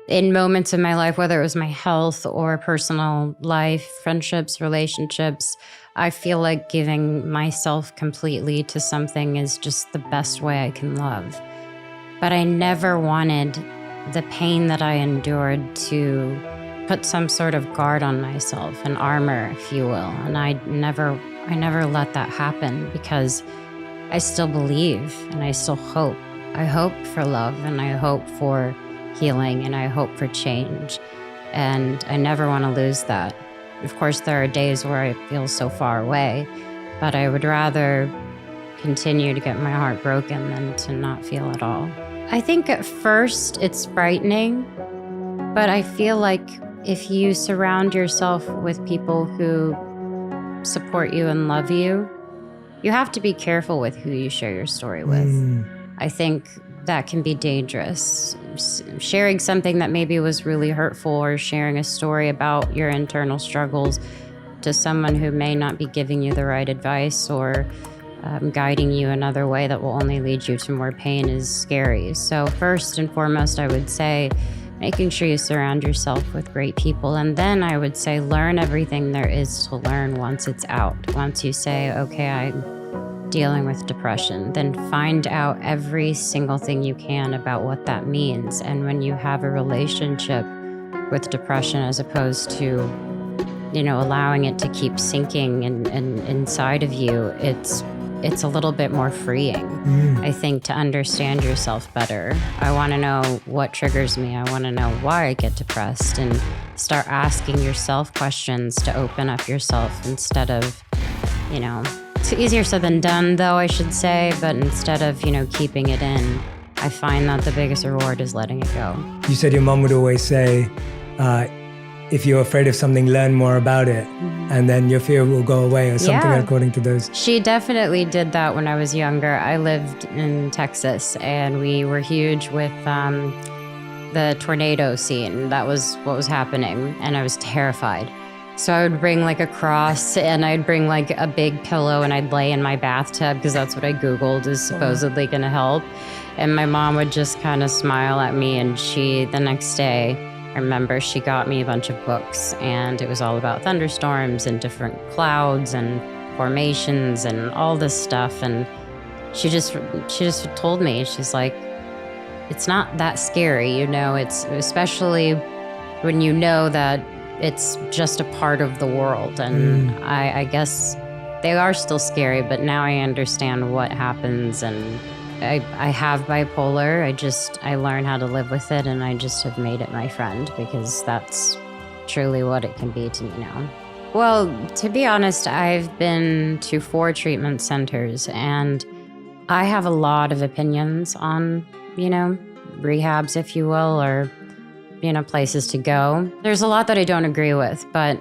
in moments in my life, whether it was my health or personal life, friendships, relationships, I feel like giving myself completely to something is just the best way I can love. But I never wanted the pain that I endured to put some sort of guard on myself, an armor, if you will. And I never let that happen because I still believe and I still hope. I hope for love and I hope for healing and I hope for change. And I never want to lose that. Of course, there are days where I feel so far away, but I would rather continue to get my heart broken than to not feel at all. I think at first it's frightening, but I feel like if you surround yourself with people who support you and love you, you have to be careful with who you share your story with. I think that can be dangerous. Sharing something that maybe was really hurtful or sharing a story about your internal struggles to someone who may not be giving you the right advice or guiding you another way that will only lead you to more pain is scary. So first and foremost, I would say making sure you surround yourself with great people. And then I would say learn everything there is to learn once it's out. Once you say, okay, I'm dealing with depression, then find out every single thing you can about what that means. And when you have a relationship with depression as opposed to, allowing it to keep sinking and inside of you, it's a little bit more freeing, I think, to understand yourself better. I want to know what triggers me. I want to know why I get depressed and start asking yourself questions to open up yourself instead of, it's easier said than done, though, I should say, but instead of, keeping it in, I find that the biggest reward is letting it go. You said your mom would always say, if you're afraid of something, learn more about it, and then your fear will go away or something according to those. She definitely did that when I was younger. I lived in Texas, and we were huge with the tornado scene. That was what was happening, and I was terrified. So I would bring like a cross, and I'd bring like a big pillow, and I'd lay in my bathtub because that's what I Googled is supposedly going to help. And my mom would just kind of smile at me, and the next day, I remember she got me a bunch of books, and it was all about thunderstorms and different clouds and formations and all this stuff. And she just told me, she's like, it's not that scary, it's especially when you know that it's just a part of the world. And I guess they are still scary, but now I understand what happens. And I have bipolar. I learn how to live with it, and I just have made it my friend because that's truly what it can be to me now. Well, to be honest, I've been to 4 treatment centers, and I have a lot of opinions on, rehabs, if you will, or, places to go. There's a lot that I don't agree with, but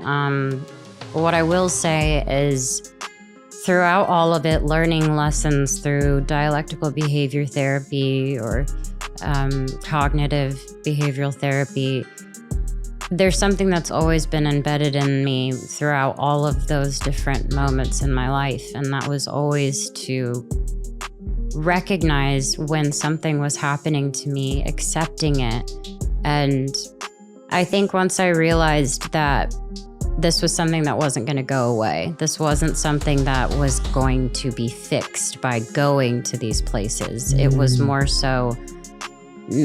what I will say is, throughout all of it, learning lessons through dialectical behavior therapy or cognitive behavioral therapy, there's something that's always been embedded in me throughout all of those different moments in my life. And that was always to recognize when something was happening to me, accepting it. And I think once I realized that this was something that wasn't going to go away. This wasn't something that was going to be fixed by going to these places. It was more so,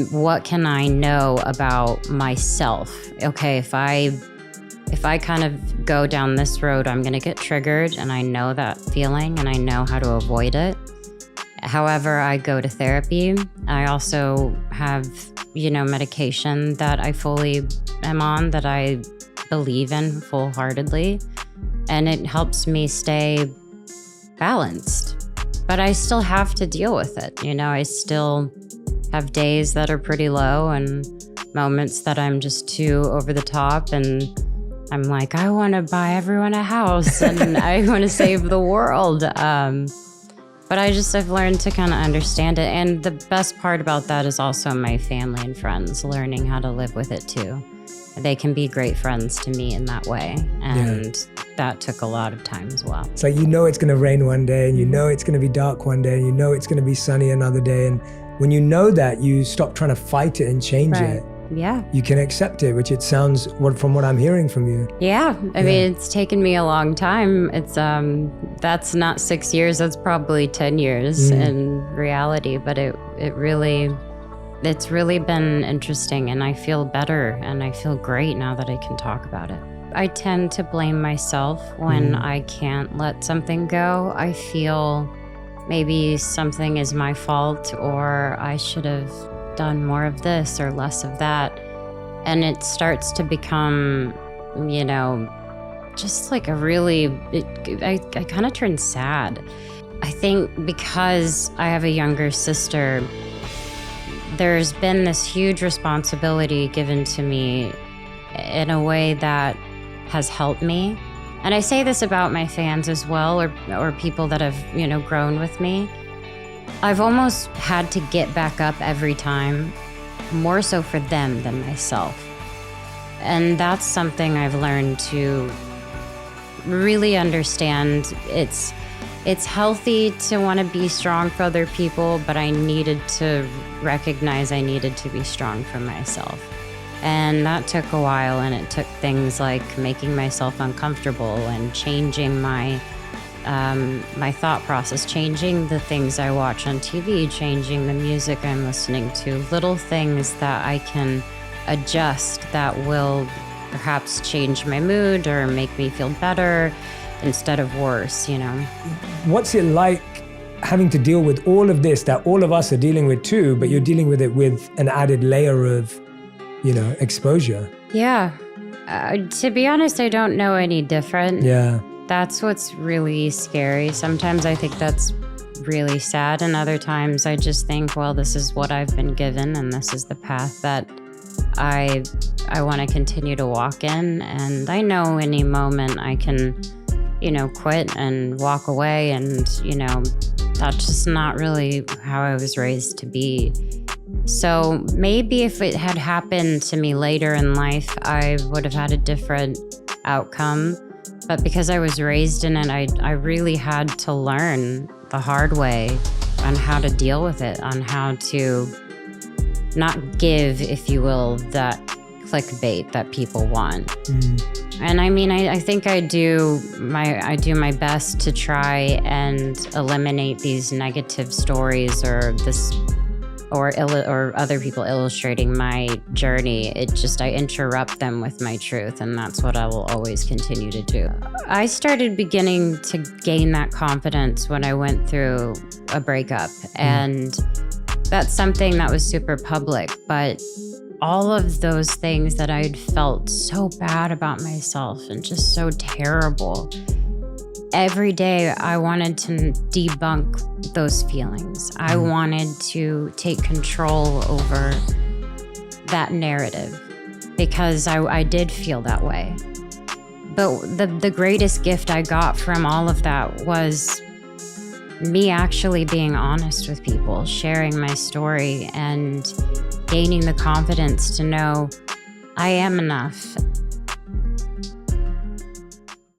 what can I know about myself? Okay, if I kind of go down this road, I'm going to get triggered, and I know that feeling and I know how to avoid it. However, I go to therapy. I also have, medication that I fully am on, that I believe in full-heartedly, and it helps me stay balanced. But I still have to deal with it. I still have days that are pretty low and moments that I'm just too over the top, and I'm like, I want to buy everyone a house and I want to save the world. But I've learned to kind of understand it. And the best part about that is also my family and friends learning how to live with it too. They can be great friends to me in that way. And that took a lot of time as well. It's like, it's going to rain one day, and it's going to be dark one day, and it's going to be sunny another day. And when you know that, you stop trying to fight it and change it. Yeah. You can accept it, which it sounds, from what I'm hearing from you. Yeah. I mean, it's taken me a long time. It's that's not 6 years, that's probably 10 years in reality, but it's really been interesting, and I feel better and I feel great now that I can talk about it. I tend to blame myself when I can't let something go. I feel maybe something is my fault, or I should have done more of this or less of that. And it starts to become, just like I kind of turn sad. I think because I have a younger sister, there's been this huge responsibility given to me in a way that has helped me. And I say this about my fans as well, or people that have, grown with me. I've almost had to get back up every time, more so for them than myself. And that's something I've learned to really understand. It's healthy to want to be strong for other people, but I needed to recognize I needed to be strong for myself. And that took a while, and it took things like making myself uncomfortable and changing my thought process, changing the things I watch on TV, changing the music I'm listening to, little things that I can adjust that will perhaps change my mood or make me feel better instead of worse, What's it like having to deal with all of this that all of us are dealing with too, but you're dealing with it with an added layer of exposure? Yeah. To be honest, I don't know any different. Yeah. That's what's really scary. Sometimes I think that's really sad, and other times I just think, well, this is what I've been given, and this is the path that I want to continue to walk in. And I know any moment I can, quit and walk away, and, that's just not really how I was raised to be. So maybe if it had happened to me later in life, I would have had a different outcome. But because I was raised in it, I really had to learn the hard way on how to deal with it, on how to not give, if you will, that clickbait that people want. And I mean, I think I do my best to try and eliminate these negative stories or this or other people illustrating my journey. I interrupt them with my truth, and that's what I will always continue to do. I started beginning to gain that confidence when I went through a breakup, and that's something that was super public, but all of those things that I'd felt so bad about myself and just so terrible, every day I wanted to debunk those feelings. I wanted to take control over that narrative because I did feel that way. But the greatest gift I got from all of that was me actually being honest with people, sharing my story, and gaining the confidence to know I am enough